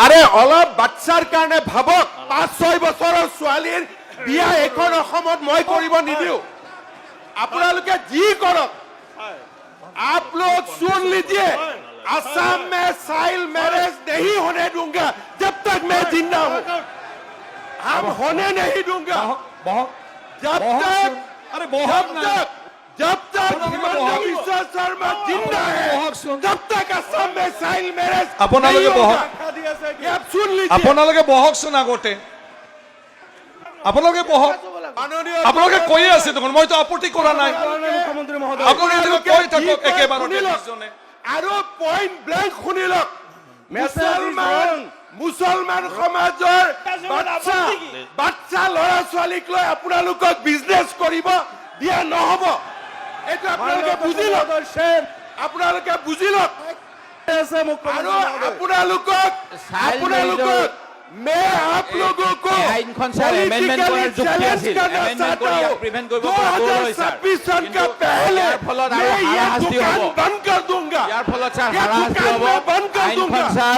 আৰে অলপ বাচ্চাৰ কাৰণে ভাবক 5-6 বছৰৰ ছোৱালীৰ বিয়া এখন অসমত মই কৰিব নিদিও আপোনালোকে যি কৰক आप लोग सुन लीजिए असम में चाइल्ड मैरिज नहीं होने दूंगा जब तक मैं जिंदा हूं हम होने नहीं दूंगा जब तक हिमंत बिश्व शर्मा जिंदा है तब तक असम में चाइल्ड मैरिज नहीं होगा ये आप सुन लीजिए আপোনালোকে বহকচোন আগতে আপোনালোকে বহক আপোনালোকে কৈ আছে দেখোন মইতো আপত্তি কৰা নাই মুখ্যমন্ত্ৰী মহোদয় আপোনালোকে কৈ থাকক একেবাৰতে দুজনে আৰু পইণ্ট ব্লেংক শুনিলক মুছলমান সমাজৰ বাচ্চা ল'ৰা ছোৱালীক লৈ আপোনালোকক বিজনেছ কৰিব দিয়া নহব এইটো আপোনালোকে বুজি লওক আপোনালোকে বুজি লওক আৰু আপোনালোকক मैं आप लोगों को पॉलिटिकली चैलेंज करना चाहता हूँ 2026 सन का पहले मैं ये दुकान बंद कर दूंगा ये दुकान मैं बंद कर दूंगा